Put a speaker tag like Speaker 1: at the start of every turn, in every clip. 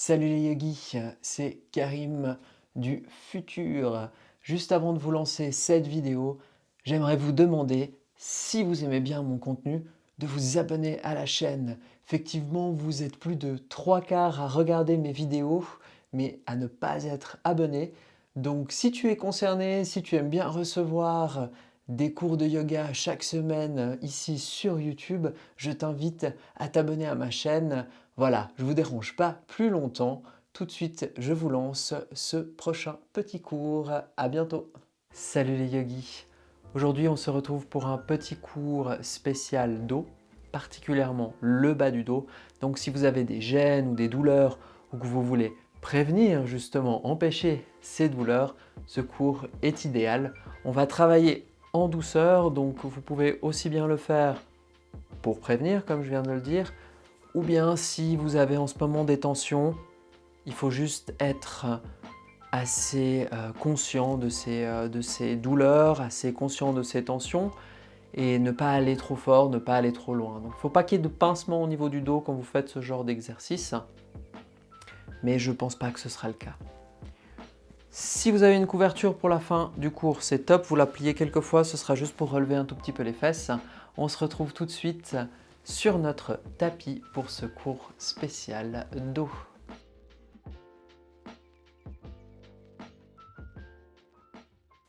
Speaker 1: Salut les yogis, c'est Karim du futur. Juste avant de vous lancer cette vidéo, j'aimerais vous demander, si vous aimez bien mon contenu, de vous abonner à la chaîne. Effectivement, vous êtes plus de 3/4 à regarder mes vidéos, mais à ne pas être abonné. Donc si tu es concerné, si tu aimes bien recevoir des cours de yoga chaque semaine ici sur YouTube, je t'invite à t'abonner à ma chaîne. Voilà, je ne vous dérange pas plus longtemps. Tout de suite, je vous lance ce prochain petit cours. À bientôt. Salut les yogis. Aujourd'hui, on se retrouve pour un petit cours spécial dos, particulièrement le bas du dos. Donc si vous avez des gênes ou des douleurs ou que vous voulez prévenir justement, empêcher ces douleurs, ce cours est idéal. On va travailler en douceur, donc vous pouvez aussi bien le faire pour prévenir, comme je viens de le dire, ou bien si vous avez en ce moment des tensions, il faut juste être assez conscient de ces douleurs, assez conscient de ces tensions et ne pas aller trop fort, ne pas aller trop loin. Donc il ne faut pas qu'il y ait de pincement au niveau du dos quand vous faites ce genre d'exercice, mais je ne pense pas que ce sera le cas. Si vous avez une couverture pour la fin du cours, c'est top, vous la pliez quelques fois, ce sera juste pour relever un tout petit peu les fesses. On se retrouve tout de suite sur notre tapis pour ce cours spécial dos.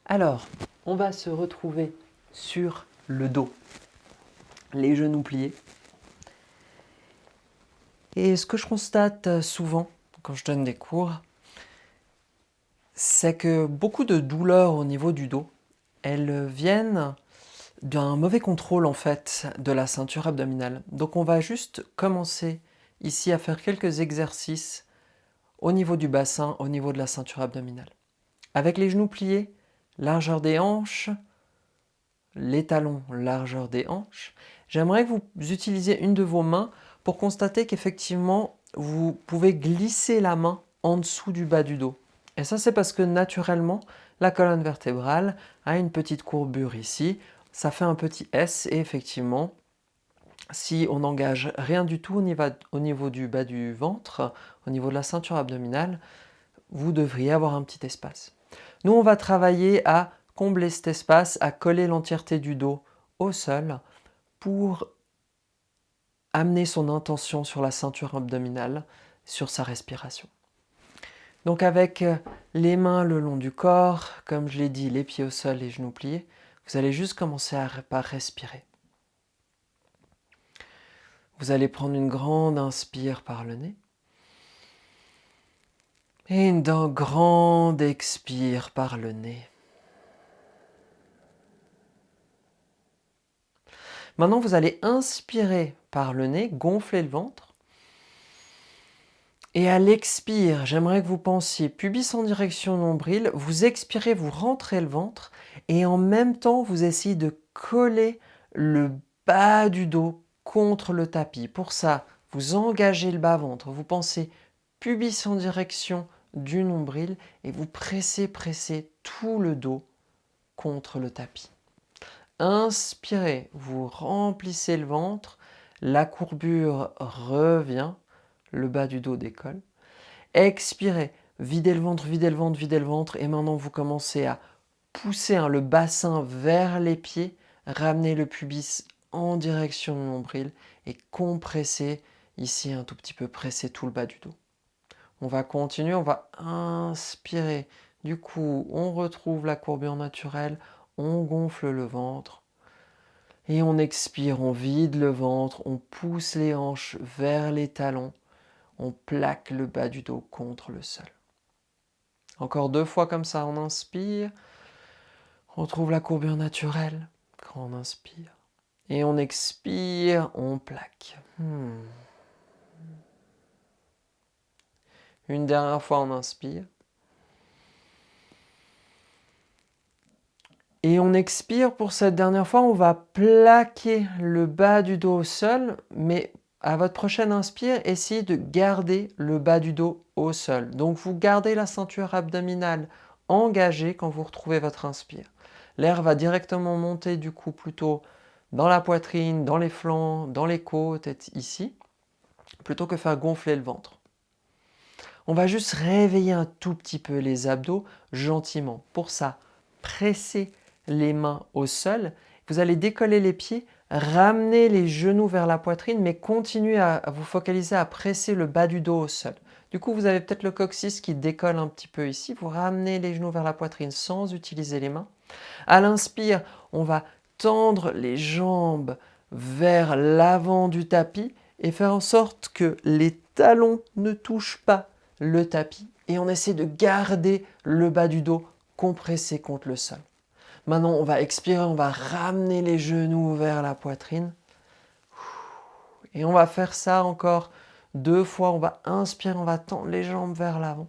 Speaker 1: Alors, on va se retrouver sur le dos, les genoux pliés. Et ce que je constate souvent quand je donne des cours, c'est que beaucoup de douleurs au niveau du dos, elles viennent d'un mauvais contrôle en fait de la ceinture abdominale. Donc on va juste commencer ici à faire quelques exercices au niveau du bassin, au niveau de la ceinture abdominale. Avec les genoux pliés, largeur des hanches, les talons, largeur des hanches. J'aimerais que vous utilisiez une de vos mains pour constater qu'effectivement, vous pouvez glisser la main en dessous du bas du dos. Et ça, c'est parce que naturellement, la colonne vertébrale a une petite courbure ici. Ça fait un petit S et effectivement, si on n'engage rien du tout au niveau du bas du ventre, au niveau de la ceinture abdominale, vous devriez avoir un petit espace. Nous, on va travailler à combler cet espace, à coller l'entièreté du dos au sol pour amener son intention sur la ceinture abdominale, sur sa respiration. Donc avec les mains le long du corps, comme je l'ai dit, les pieds au sol, les genoux pliés, vous allez juste commencer par respirer. Vous allez prendre une grande inspire par le nez et une grande expire par le nez. Maintenant, vous allez inspirer par le nez, gonfler le ventre. Et à l'expire, j'aimerais que vous pensiez pubis en direction nombril. Vous expirez, vous rentrez le ventre. Et en même temps, vous essayez de coller le bas du dos contre le tapis. Pour ça, vous engagez le bas-ventre. Vous pensez pubis en direction du nombril. Et vous pressez tout le dos contre le tapis. Inspirez, vous remplissez le ventre, la courbure revient, le bas du dos décolle. Expirez, videz le ventre, videz le ventre, videz le ventre. Et maintenant, vous commencez à pousser le bassin vers les pieds, ramener le pubis en direction du nombril et compresser ici un tout petit peu, presser tout le bas du dos. On va continuer, on va inspirer. Du coup, on retrouve la courbure naturelle, on gonfle le ventre. Et on expire, on vide le ventre, on pousse les hanches vers les talons, on plaque le bas du dos contre le sol. Encore 2 fois comme ça, on inspire, on retrouve la courbure naturelle, quand on inspire. Et on expire, on plaque. Une dernière fois, on inspire. Et on expire pour cette dernière fois, on va plaquer le bas du dos au sol, mais à votre prochaine inspire, essayez de garder le bas du dos au sol. Donc vous gardez la ceinture abdominale engagée quand vous retrouvez votre inspire. L'air va directement monter du coup plutôt dans la poitrine, dans les flancs, dans les côtes, ici, plutôt que faire gonfler le ventre. On va juste réveiller un tout petit peu les abdos gentiment. Pour ça, pressez les mains au sol. Vous allez décoller les pieds, ramener les genoux vers la poitrine, mais continuez à vous focaliser à presser le bas du dos au sol. Du coup, vous avez peut-être le coccyx qui décolle un petit peu ici. Vous ramenez les genoux vers la poitrine sans utiliser les mains. À l'inspire, on va tendre les jambes vers l'avant du tapis et faire en sorte que les talons ne touchent pas le tapis. Et on essaie de garder le bas du dos compressé contre le sol. Maintenant, on va expirer, on va ramener les genoux vers la poitrine. Et on va faire ça encore 2 fois. On va inspirer, on va tendre les jambes vers l'avant.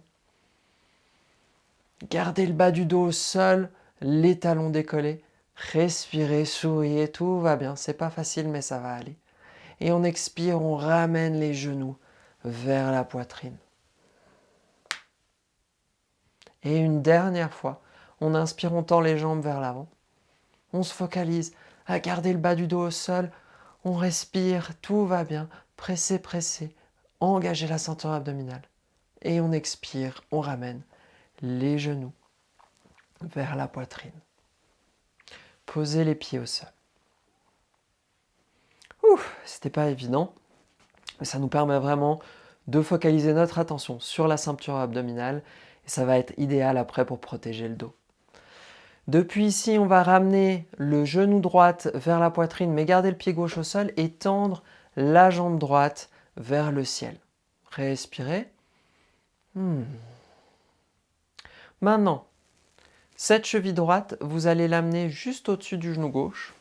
Speaker 1: Gardez le bas du dos au sol, les talons décollés. Respirez, souriez, tout va bien. C'est pas facile, mais ça va aller. Et on expire, on ramène les genoux vers la poitrine. Et une dernière fois, on inspire, on tend les jambes vers l'avant. On se focalise à garder le bas du dos au sol. On respire, tout va bien. Pressez, pressez. Engagez la ceinture abdominale. Et on expire, on ramène les genoux vers la poitrine. Posez les pieds au sol. Ouf, c'était pas évident, mais ça nous permet vraiment de focaliser notre attention sur la ceinture abdominale et ça va être idéal après pour protéger le dos. Depuis ici, on va ramener le genou droite vers la poitrine, mais garder le pied gauche au sol et tendre la jambe droite vers le ciel. Respirez. Maintenant, cette cheville droite, vous allez l'amener juste au-dessus du genou gauche.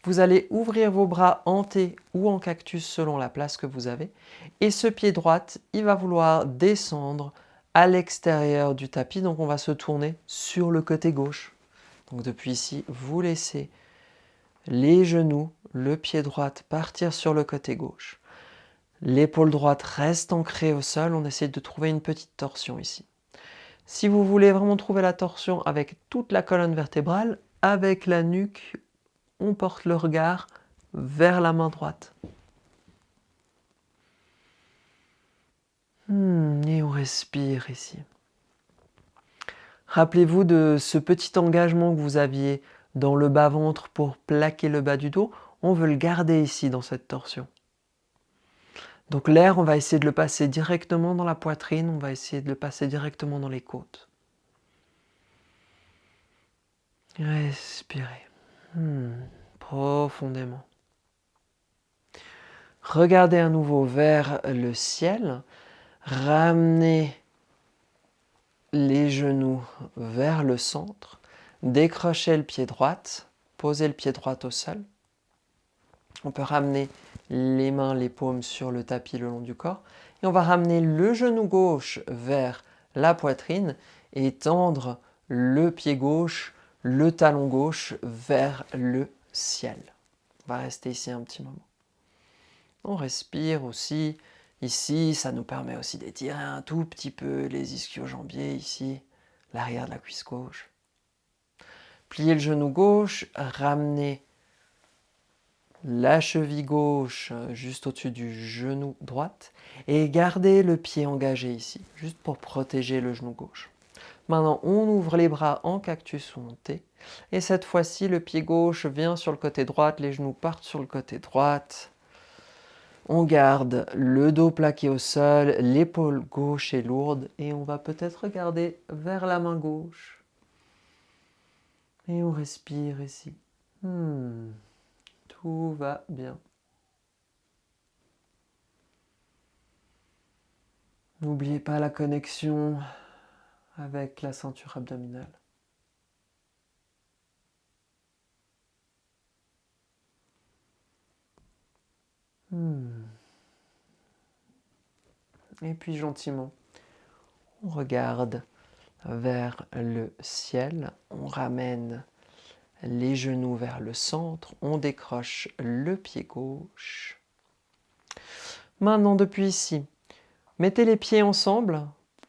Speaker 1: Vous allez ouvrir vos bras en T ou en cactus selon la place que vous avez. Et ce pied droit, il va vouloir descendre à l'extérieur du tapis. Donc on va se tourner sur le côté gauche. Donc depuis ici, vous laissez les genoux, le pied droit partir sur le côté gauche. L'épaule droite reste ancrée au sol. On essaie de trouver une petite torsion ici. Si vous voulez vraiment trouver la torsion avec toute la colonne vertébrale, avec la nuque, on porte le regard vers la main droite. Et on respire ici. Rappelez-vous de ce petit engagement que vous aviez dans le bas-ventre pour plaquer le bas du dos. On veut le garder ici dans cette torsion. Donc l'air, on va essayer de le passer directement dans la poitrine, on va essayer de le passer directement dans les côtes. Respirez. Profondément. Regardez à nouveau vers le ciel. Ramenez les genoux vers le centre. Décrochez le pied droit. Posez le pied droit au sol. On peut ramener les mains, les paumes sur le tapis le long du corps. Et on va ramener le genou gauche vers la poitrine et tendre le pied gauche, le talon gauche vers le ciel. On va rester ici un petit moment. On respire aussi. Ici, ça nous permet aussi d'étirer un tout petit peu les ischio-jambiers ici, l'arrière de la cuisse gauche. Pliez le genou gauche, ramenez la cheville gauche juste au-dessus du genou droite et gardez le pied engagé ici, juste pour protéger le genou gauche. Maintenant, on ouvre les bras en cactus ou en T. Et cette fois-ci, le pied gauche vient sur le côté droit, les genoux partent sur le côté droit. On garde le dos plaqué au sol, l'épaule gauche est lourde et on va peut-être regarder vers la main gauche. Et on respire ici. Tout va bien. N'oubliez pas la connexion avec la ceinture abdominale. Et puis gentiment, on regarde vers le ciel, on ramène les genoux vers le centre, on décroche le pied gauche. Maintenant, depuis ici, mettez les pieds ensemble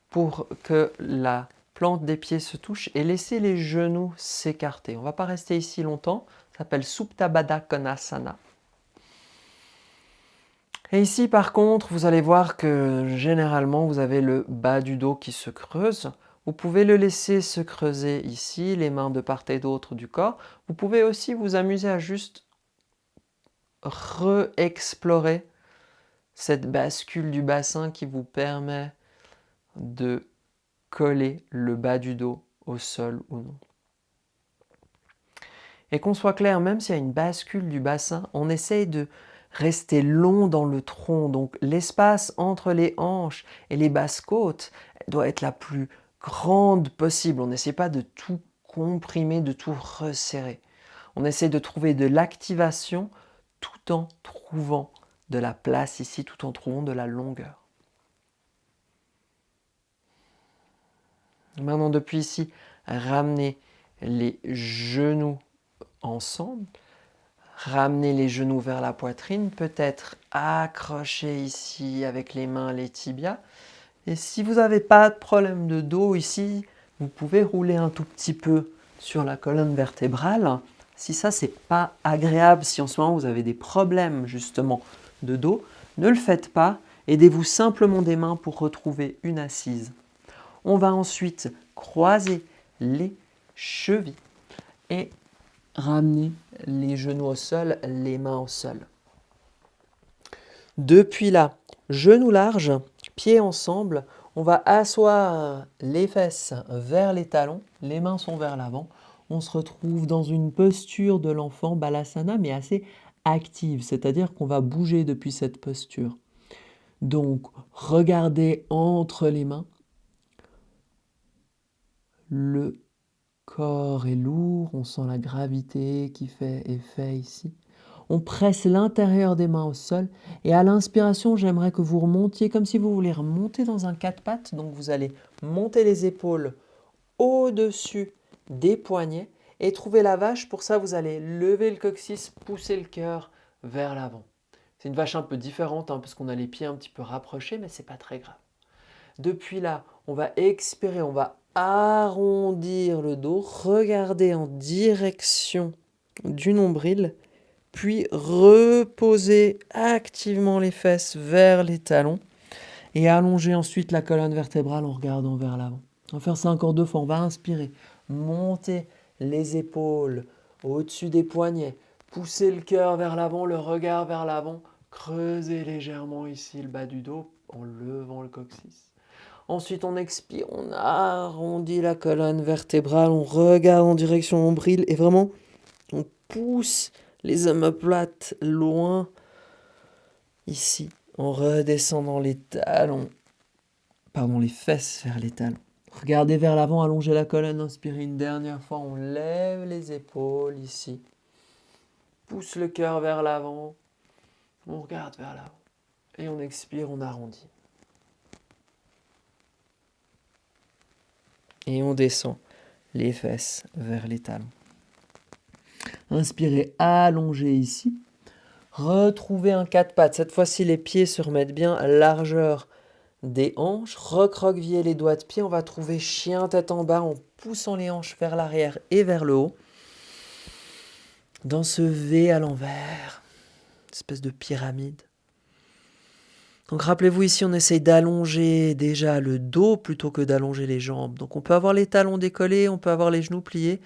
Speaker 1: pour que la plante des pieds se touche et laissez les genoux s'écarter. On ne va pas rester ici longtemps, ça s'appelle Supta Baddha Konasana. Et ici, par contre, vous allez voir que généralement, vous avez le bas du dos qui se creuse. Vous pouvez le laisser se creuser ici, les mains de part et d'autre du corps. Vous pouvez aussi vous amuser à juste re-explorer cette bascule du bassin qui vous permet de coller le bas du dos au sol ou non. Et qu'on soit clair, même s'il y a une bascule du bassin, on essaye de rester long dans le tronc. Donc l'espace entre les hanches et les basses côtes doit être la plus grande possible. On n'essaie pas de tout comprimer, de tout resserrer. On essaie de trouver de l'activation tout en trouvant de la place ici, tout en trouvant de la longueur. Maintenant, depuis ici, ramenez les genoux ensemble. Ramenez les genoux vers la poitrine, peut-être accrocher ici avec les mains les tibias. Et si vous n'avez pas de problème de dos ici, vous pouvez rouler un tout petit peu sur la colonne vertébrale. Si ça, c'est pas agréable, si en ce moment vous avez des problèmes justement de dos, ne le faites pas. Aidez-vous simplement des mains pour retrouver une assise. On va ensuite croiser les chevilles et ramener les genoux au sol, les mains au sol. Depuis là, genoux larges, pieds ensemble, on va asseoir les fesses vers les talons, les mains sont vers l'avant. On se retrouve dans une posture de l'enfant balasana, mais assez active, c'est-à-dire qu'on va bouger depuis cette posture. Donc, regardez entre les mains. Le corps est lourd, on sent la gravité qui fait effet ici. On presse l'intérieur des mains au sol et à l'inspiration, j'aimerais que vous remontiez comme si vous vouliez remonter dans un quatre pattes. Donc vous allez monter les épaules au-dessus des poignets et trouver la vache. Pour ça, vous allez lever le coccyx, pousser le cœur vers l'avant. C'est une vache un peu différente parce qu'on a les pieds un petit peu rapprochés, mais ce n'est pas très grave. Depuis là, on va expirer, on va arrondir le dos, regarder en direction du nombril, puis reposer activement les fesses vers les talons et allonger ensuite la colonne vertébrale en regardant vers l'avant. On va faire ça encore 2 fois. On va inspirer, monter les épaules au-dessus des poignets, pousser le cœur vers l'avant, le regard vers l'avant, creuser légèrement ici le bas du dos en levant le coccyx. Ensuite, on expire, on arrondit la colonne vertébrale, on regarde en direction nombril et vraiment, on pousse les omoplates loin ici, en redescendant les talons, les fesses vers les talons. Regardez vers l'avant, allongez la colonne, inspirez une dernière fois, on lève les épaules ici, pousse le cœur vers l'avant, on regarde vers l'avant et on expire, on arrondit. Et on descend les fesses vers les talons. Inspirez, allongez ici. Retrouvez un quatre pattes. Cette fois-ci, les pieds se remettent bien à largeur des hanches. Recroquevillez les doigts de pied. On va trouver chien tête en bas en poussant les hanches vers l'arrière et vers le haut. Dans ce V à l'envers, espèce de pyramide. Donc rappelez-vous ici, on essaye d'allonger déjà le dos plutôt que d'allonger les jambes. Donc on peut avoir les talons décollés, on peut avoir les genoux pliés.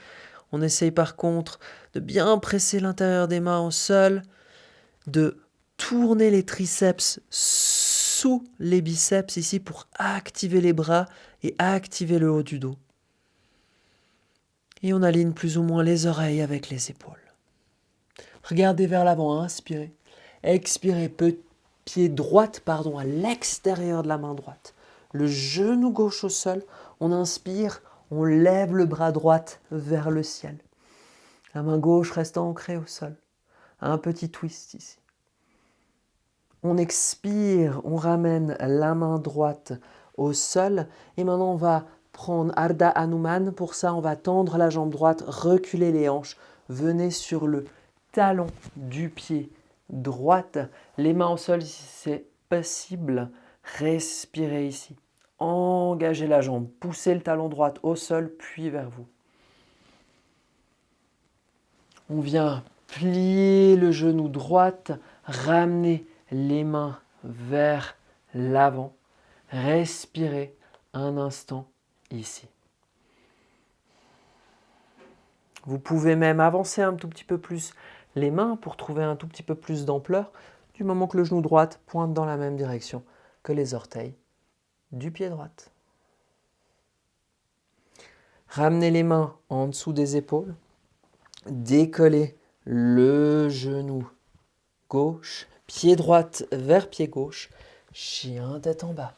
Speaker 1: On essaye par contre de bien presser l'intérieur des mains au sol, de tourner les triceps sous les biceps ici pour activer les bras et activer le haut du dos. Et on aligne plus ou moins les oreilles avec les épaules. Regardez vers l'avant, inspirez. Expirez, pied droit à l'extérieur de la main droite. Le genou gauche au sol, on inspire, on lève le bras droit vers le ciel. La main gauche reste ancrée au sol. Un petit twist ici. On expire, on ramène la main droite au sol. Et maintenant, on va prendre Ardha Hanuman. Pour ça, on va tendre la jambe droite, reculer les hanches. Venez sur le talon du pied droite. Les mains au sol, si c'est possible. Respirez ici. Engagez la jambe. Poussez le talon droit au sol, puis vers vous. On vient plier le genou droit, ramener les mains vers l'avant. Respirez un instant ici. Vous pouvez même avancer un tout petit peu plus les mains pour trouver un tout petit peu plus d'ampleur du moment que le genou droit pointe dans la même direction que les orteils du pied droit. Ramenez les mains en dessous des épaules. Décollez le genou gauche, pied droit vers pied gauche, chien tête en bas.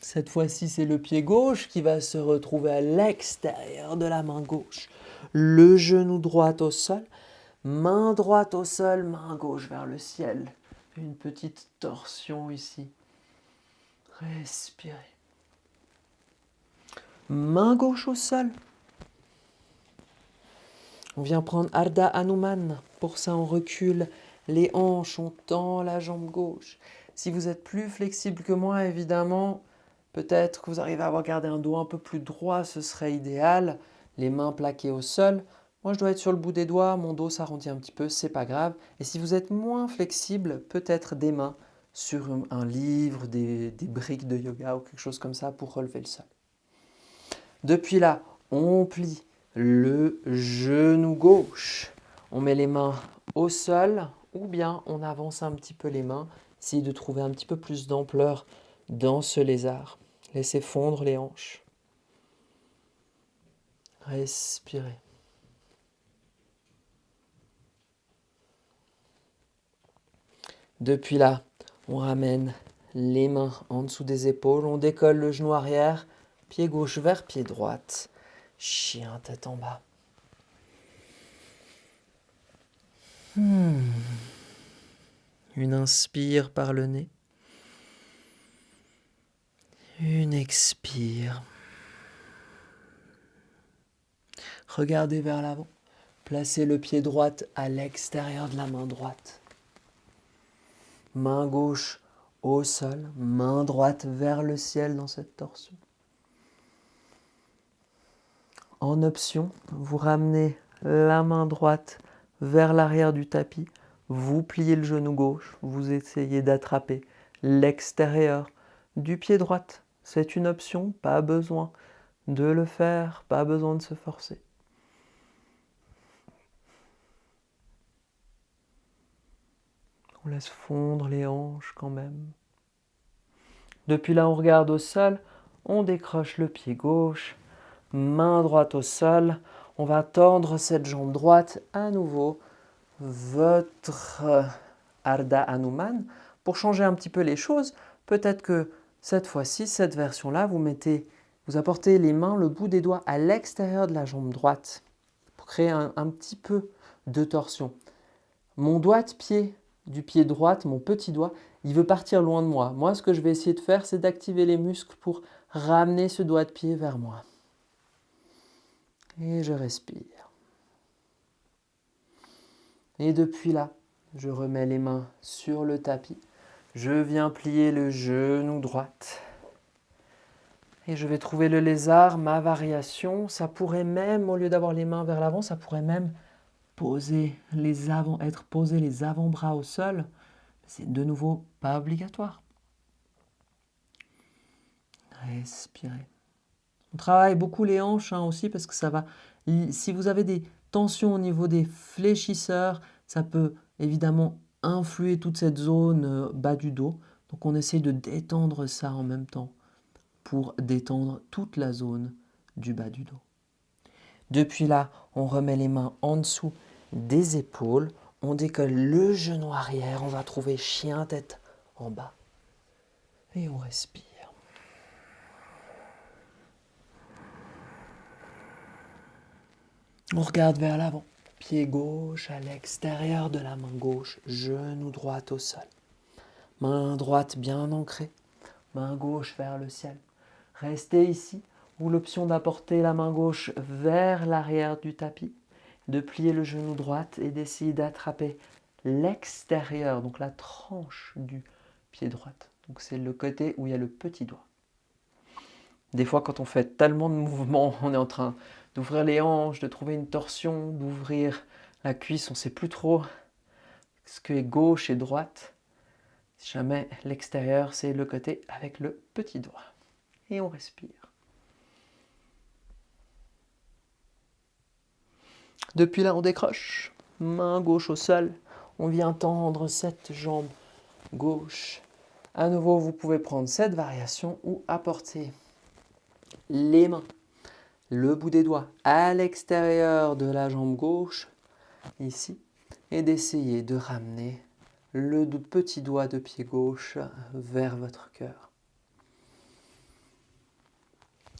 Speaker 1: Cette fois-ci, c'est le pied gauche qui va se retrouver à l'extérieur de la main gauche. Le genou droit au sol, main droite au sol, main gauche vers le ciel. Une petite torsion ici. Respirez. Main gauche au sol. On vient prendre Ardha Hanuman. Pour ça, on recule les hanches, on tend la jambe gauche. Si vous êtes plus flexible que moi, évidemment, peut-être que vous arrivez à avoir gardé un dos un peu plus droit, ce serait idéal. Les mains plaquées au sol. Moi, je dois être sur le bout des doigts, mon dos s'arrondit un petit peu, c'est pas grave. Et si vous êtes moins flexible, peut-être des mains sur un livre, des briques de yoga ou quelque chose comme ça pour relever le sol. Depuis là, on plie le genou gauche. On met les mains au sol ou bien on avance un petit peu les mains. Essayez de trouver un petit peu plus d'ampleur dans ce lézard. Laissez fondre les hanches. Respirez. Depuis là, on ramène les mains en dessous des épaules. On décolle le genou arrière, pied gauche vers pied droite. Chien tête en bas. Une inspire par le nez. Une expire. Regardez vers l'avant. Placez le pied droit à l'extérieur de la main droite. Main gauche au sol, main droite vers le ciel dans cette torsion. En option, vous ramenez la main droite vers l'arrière du tapis. Vous pliez le genou gauche. Vous essayez d'attraper l'extérieur du pied droit. C'est une option, pas besoin de le faire, pas besoin de se forcer. On laisse fondre les hanches quand même. Depuis là, on regarde au sol, on décroche le pied gauche, main droite au sol. On va tendre cette jambe droite à nouveau. Votre Ardha Hanuman. Pour changer un petit peu les choses, peut-être que cette fois-ci, cette version-là, vous apportez les mains, le bout des doigts à l'extérieur de la jambe droite pour créer un petit peu de torsion. Mon doigt de pied du pied droit, mon petit doigt, il veut partir loin de moi. Moi, ce que je vais essayer de faire, c'est d'activer les muscles pour ramener ce doigt de pied vers moi. Et je respire. Et depuis là, je remets les mains sur le tapis. Je viens plier le genou droit. Et je vais trouver le lézard, ma variation. Ça pourrait même, au lieu d'avoir les mains vers l'avant, ça pourrait même être posé les avant-bras au sol. C'est de nouveau pas obligatoire. Respirez. On travaille beaucoup les hanches aussi parce que ça va. Si vous avez des tensions au niveau des fléchisseurs, ça peut évidemment influer toute cette zone bas du dos. Donc on essaie de détendre ça en même temps pour détendre toute la zone du bas du dos. Depuis là, on remet les mains en dessous des épaules. On décolle le genou arrière. On va trouver chien tête en bas. Et on respire. On regarde vers l'avant. Pied gauche à l'extérieur de la main gauche. Genou droit au sol. Main droite bien ancrée. Main gauche vers le ciel. Restez ici, ou l'option d'apporter la main gauche vers l'arrière du tapis, de plier le genou droit et d'essayer d'attraper l'extérieur, donc la tranche du pied droit. Donc c'est le côté où il y a le petit doigt. Des fois, quand on fait tellement de mouvements, on est en train d'ouvrir les hanches, de trouver une torsion, d'ouvrir la cuisse, on ne sait plus trop ce que est gauche et droite. Si jamais l'extérieur, c'est le côté avec le petit doigt. Et on respire. Depuis là, on décroche. Main gauche au sol. On vient tendre cette jambe gauche. À nouveau, vous pouvez prendre cette variation ou apporter les mains, le bout des doigts à l'extérieur de la jambe gauche, ici, et d'essayer de ramener le petit doigt de pied gauche vers votre cœur.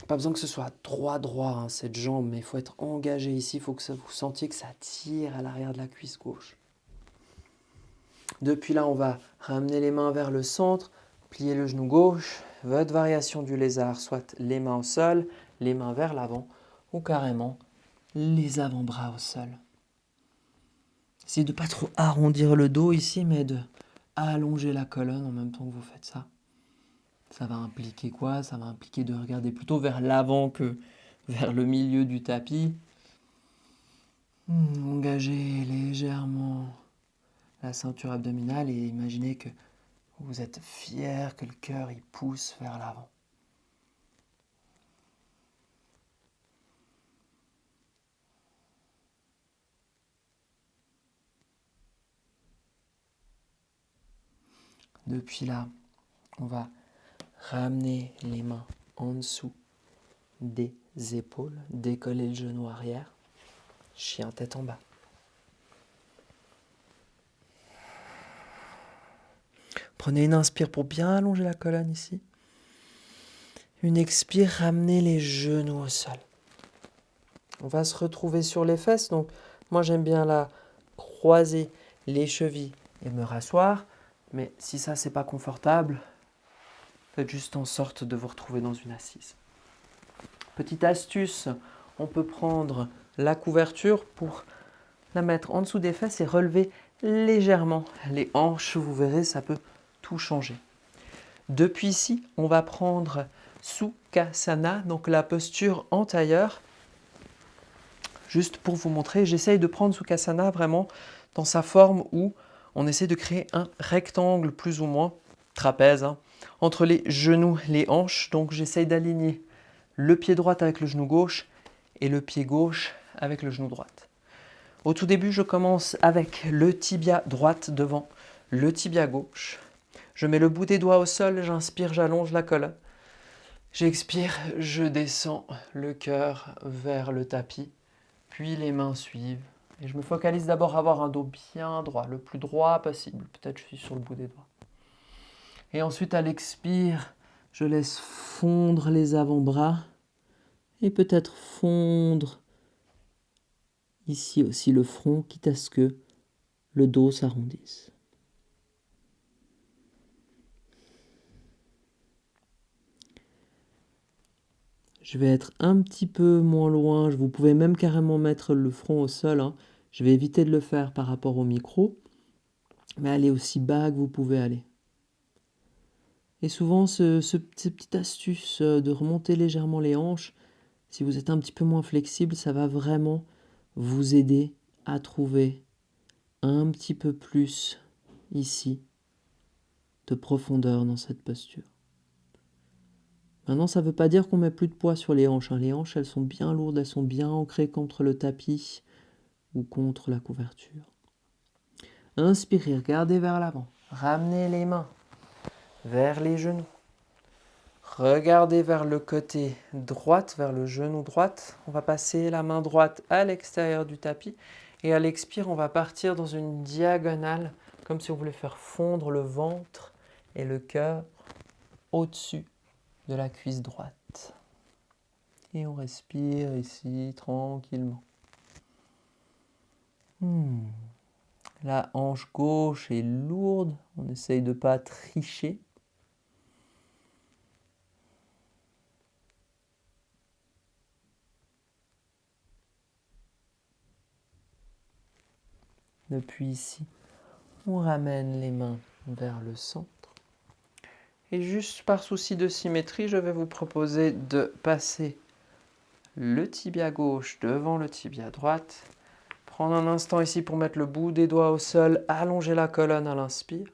Speaker 1: Pas besoin que ce soit droit, hein, cette jambe, mais il faut être engagé ici, il faut que vous sentiez que ça tire à l'arrière de la cuisse gauche. Depuis là, on va ramener les mains vers le centre, plier le genou gauche, votre variation du lézard, soit les mains au sol, les mains vers l'avant, ou carrément les avant-bras au sol. Essayez de ne pas trop arrondir le dos ici, mais de allonger la colonne en même temps que vous faites ça. Ça va impliquer quoi? Ça va impliquer de regarder plutôt vers l'avant que vers le milieu du tapis. Engagez légèrement la ceinture abdominale et imaginez que vous êtes fier, que le cœur il pousse vers l'avant. Depuis là, on va ramener les mains en dessous des épaules, décoller le genou arrière, chien tête en bas. Prenez une inspire pour bien allonger la colonne ici. Une expire, ramenez les genoux au sol. On va se retrouver sur les fesses, donc moi j'aime bien là croiser les chevilles et me rasseoir, mais si ça c'est pas confortable, faites juste en sorte de vous retrouver dans une assise. Petite astuce, on peut prendre la couverture pour la mettre en dessous des fesses et relever légèrement les hanches, vous verrez ça peut tout changer. Depuis ici, on va prendre Sukhasana, donc la posture en tailleur. Juste pour vous montrer, j'essaye de prendre Sukhasana vraiment dans sa forme où on essaie de créer un rectangle plus ou moins, trapèze, hein, entre les genoux, les hanches. Donc j'essaye d'aligner le pied droit avec le genou gauche et le pied gauche avec le genou droit. Au tout début, je commence avec le tibia droite devant le tibia gauche. Je mets le bout des doigts au sol, j'inspire, j'allonge la colonne. J'expire, je descends le cœur vers le tapis, puis les mains suivent. Et je me focalise d'abord à avoir un dos bien droit, le plus droit possible. Peut-être je suis sur le bout des doigts. Et ensuite, à l'expire, je laisse fondre les avant-bras et peut-être fondre ici aussi le front, quitte à ce que le dos s'arrondisse. Je vais être un petit peu moins loin, vous pouvez même carrément mettre le front au sol, hein. Je vais éviter de le faire par rapport au micro, mais allez aussi bas que vous pouvez aller. Et souvent, cette petite astuce de remonter légèrement les hanches, si vous êtes un petit peu moins flexible, ça va vraiment vous aider à trouver un petit peu plus ici de profondeur dans cette posture. Maintenant, ça ne veut pas dire qu'on met plus de poids sur les hanches, hein. Les hanches, elles sont bien lourdes, elles sont bien ancrées contre le tapis ou contre la couverture. Inspirez, regardez vers l'avant. Ramenez les mains vers les genoux. Regardez vers le côté droit, vers le genou droit. On va passer la main droite à l'extérieur du tapis. Et à l'expire, on va partir dans une diagonale, comme si on voulait faire fondre le ventre et le cœur au-dessus de la cuisse droite. Et on respire ici tranquillement. La hanche gauche est lourde, on essaye de ne pas tricher. Depuis ici, on ramène les mains vers le centre. Et juste par souci de symétrie, je vais vous proposer de passer le tibia gauche devant le tibia droite. Prendre un instant ici pour mettre le bout des doigts au sol, allonger la colonne à l'inspire.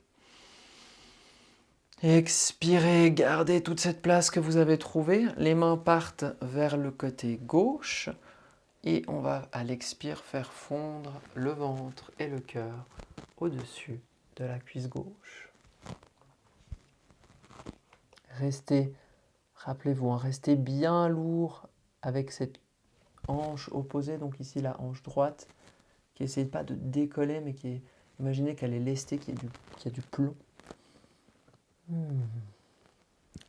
Speaker 1: Expirez, gardez toute cette place que vous avez trouvée. Les mains partent vers le côté gauche. Et on va, à l'expire, faire fondre le ventre et le cœur au-dessus de la cuisse gauche. Restez, rappelez-vous, restez bien lourd avec cette hanche opposée, donc ici la hanche droite, qui n'essaie pas de décoller, mais qui est, imaginez qu'elle est lestée, qu'il y a du plomb.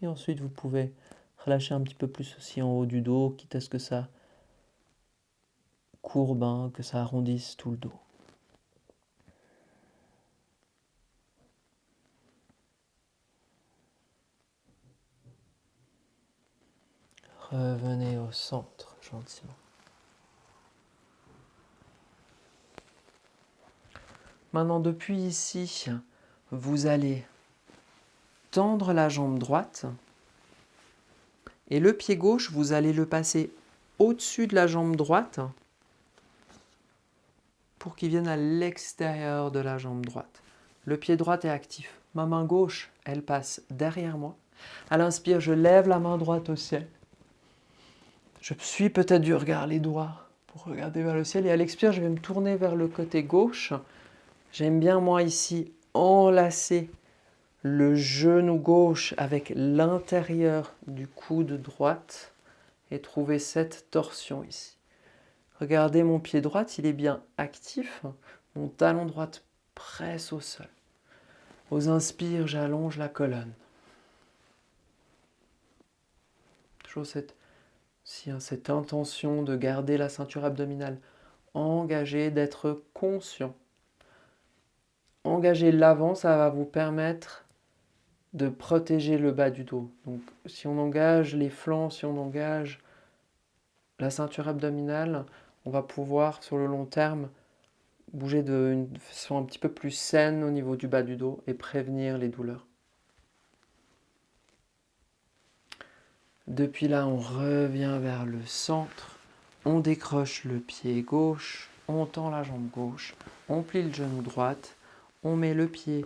Speaker 1: Et ensuite, vous pouvez relâcher un petit peu plus aussi en haut du dos, quitte à ce que ça courbe, que ça arrondisse tout le dos. Revenez au centre gentiment. Maintenant, depuis ici, vous allez tendre la jambe droite et le pied gauche, vous allez le passer au-dessus de la jambe droite pour qu'il vienne à l'extérieur de la jambe droite. Le pied droit est actif. Ma main gauche, elle passe derrière moi. À l'inspire, je lève la main droite au ciel. Je suis peut-être du regard les doigts pour regarder vers le ciel. Et à l'expire, je vais me tourner vers le côté gauche. J'aime bien, moi, ici, enlacer le genou gauche avec l'intérieur du coude droite et trouver cette torsion ici. Regardez mon pied droit, il est bien actif. Mon talon droit presse au sol. Aux inspires, j'allonge la colonne. Toujours cette intention de garder la ceinture abdominale engagée, d'être conscient. Engager l'avant, ça va vous permettre de protéger le bas du dos. Donc si on engage les flancs, si on engage la ceinture abdominale, on va pouvoir sur le long terme bouger d'une façon un petit peu plus saine au niveau du bas du dos et prévenir les douleurs. Depuis là, on revient vers le centre, on décroche le pied gauche, on tend la jambe gauche, on plie le genou droit, on met le pied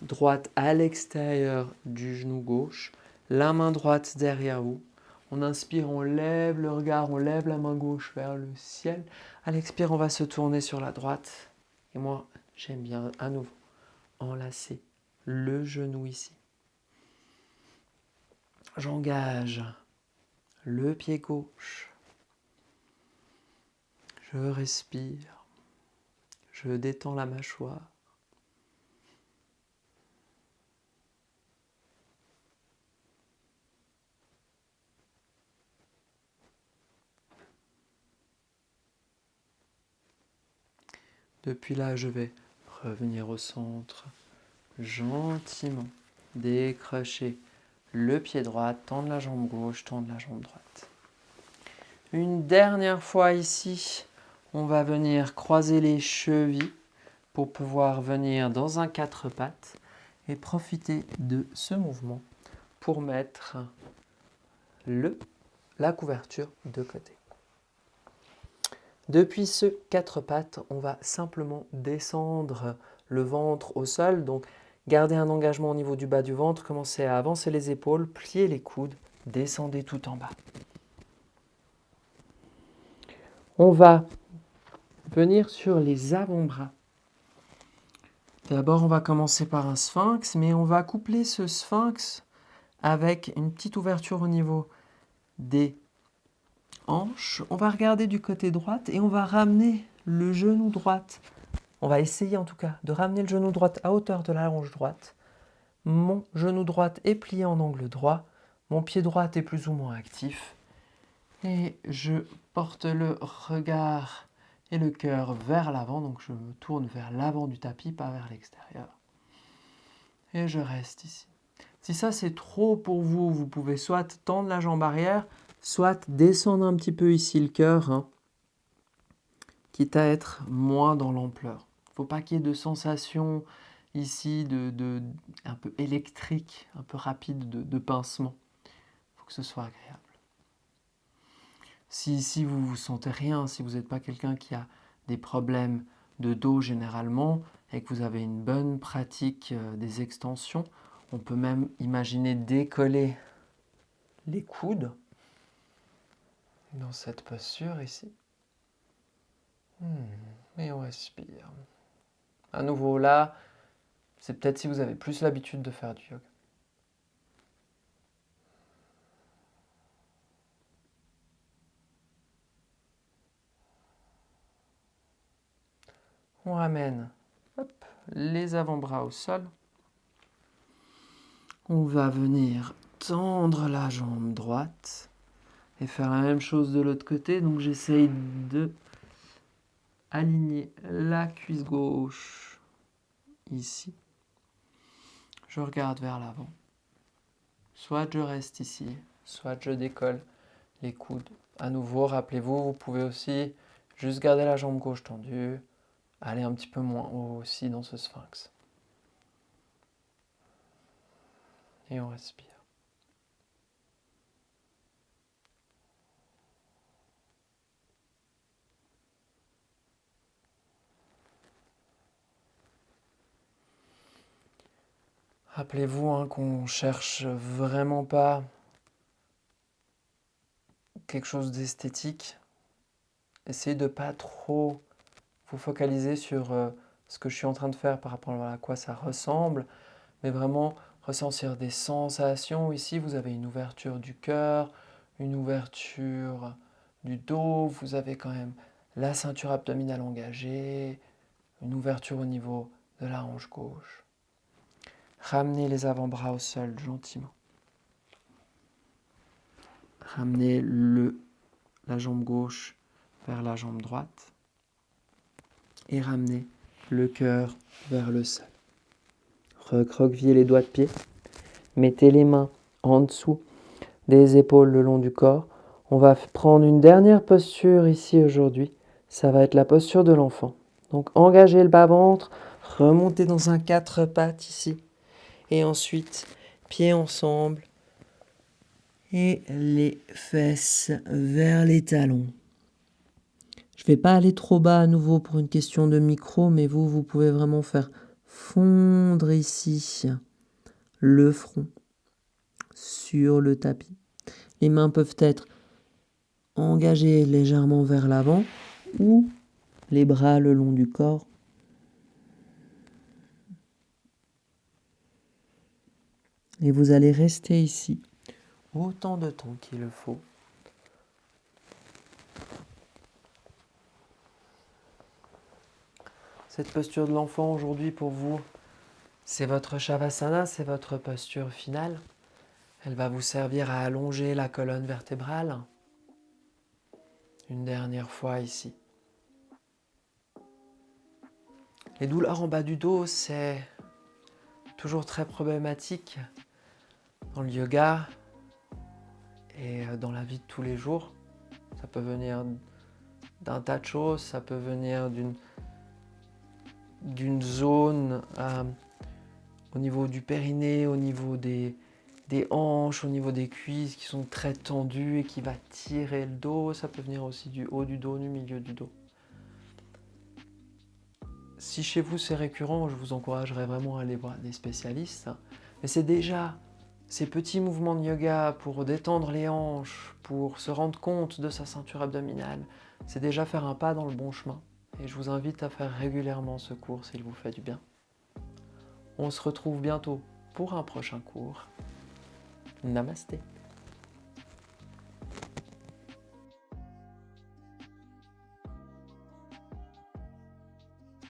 Speaker 1: droite à l'extérieur du genou gauche, la main droite derrière vous. On inspire, on lève le regard, on lève la main gauche vers le ciel. À l'expire, on va se tourner sur la droite. Et moi, j'aime bien à nouveau enlacer le genou ici. J'engage le pied gauche. Je respire. Je détends la mâchoire. Depuis là, je vais revenir au centre, gentiment décrocher le pied droit, tendre la jambe gauche, tendre la jambe droite. Une dernière fois ici, on va venir croiser les chevilles pour pouvoir venir dans un quatre pattes et profiter de ce mouvement pour mettre la couverture de côté. Depuis ce quatre pattes, on va simplement descendre le ventre au sol. Donc, gardez un engagement au niveau du bas du ventre. Commencez à avancer les épaules, pliez les coudes, descendez tout en bas. On va venir sur les avant-bras. D'abord, on va commencer par un sphinx, mais on va coupler ce sphinx avec une petite ouverture au niveau des hanches. On va regarder du côté droit et on va ramener le genou droit. On va essayer en tout cas de ramener le genou droit à hauteur de la hanche droite. Mon genou droit est plié en angle droit. Mon pied droit est plus ou moins actif. Et je porte le regard et le cœur vers l'avant. Donc je me tourne vers l'avant du tapis, pas vers l'extérieur. Et je reste ici. Si ça c'est trop pour vous, vous pouvez soit tendre la jambe arrière, soit descendre un petit peu ici le cœur, quitte à être moins dans l'ampleur. Il ne faut pas qu'il y ait de sensation ici un peu électrique, un peu rapide de pincement. Il faut que ce soit agréable. Si ici vous ne sentez rien, si vous n'êtes pas quelqu'un qui a des problèmes de dos généralement et que vous avez une bonne pratique des extensions, on peut même imaginer décoller les coudes dans cette posture ici. Et on respire. À nouveau là, c'est peut-être si vous avez plus l'habitude de faire du yoga. On ramène les avant-bras au sol. On va venir tendre la jambe droite et faire la même chose de l'autre côté. Donc j'essaye de aligner la cuisse gauche ici. Je regarde vers l'avant. Soit je reste ici, soit je décolle les coudes. À nouveau, rappelez-vous, vous pouvez aussi juste garder la jambe gauche tendue, aller un petit peu moins haut aussi dans ce sphinx. Et on respire. Rappelez-vous qu'on cherche vraiment pas quelque chose d'esthétique. Essayez de pas trop vous focaliser sur ce que je suis en train de faire par rapport à quoi ça ressemble, mais vraiment ressentir des sensations. Ici, vous avez une ouverture du cœur, une ouverture du dos, vous avez quand même la ceinture abdominale engagée, une ouverture au niveau de la hanche gauche. Ramenez les avant-bras au sol gentiment. Ramenez la jambe gauche vers la jambe droite et ramenez le cœur vers le sol. Recroquevillez les doigts de pied. Mettez les mains en dessous des épaules le long du corps. On va prendre une dernière posture ici aujourd'hui. Ça va être la posture de l'enfant. Donc engagez le bas-ventre, remontez dans un 4 pattes ici. Et ensuite, pieds ensemble et les fesses vers les talons. Je ne vais pas aller trop bas à nouveau pour une question de micro, mais vous pouvez vraiment faire fondre ici le front sur le tapis. Les mains peuvent être engagées légèrement vers l'avant ou les bras le long du corps. Et vous allez rester ici autant de temps qu'il le faut. Cette posture de l'enfant aujourd'hui pour vous, c'est votre Shavasana, c'est votre posture finale. Elle va vous servir à allonger la colonne vertébrale. Une dernière fois ici. Les douleurs en bas du dos, c'est toujours très problématique dans le yoga et dans la vie de tous les jours. Ça peut venir d'un tas de choses, ça peut venir d'une zone au niveau du périnée, au niveau des hanches, au niveau des cuisses qui sont très tendues et qui va tirer le dos. Ça peut venir aussi du haut du dos, du milieu du dos. Si chez vous c'est récurrent, je vous encouragerais vraiment à aller voir des spécialistes. Mais c'est déjà ces petits mouvements de yoga pour détendre les hanches, pour se rendre compte de sa ceinture abdominale, c'est déjà faire un pas dans le bon chemin. Et je vous invite à faire régulièrement ce cours s'il vous fait du bien. On se retrouve bientôt pour un prochain cours. Namasté.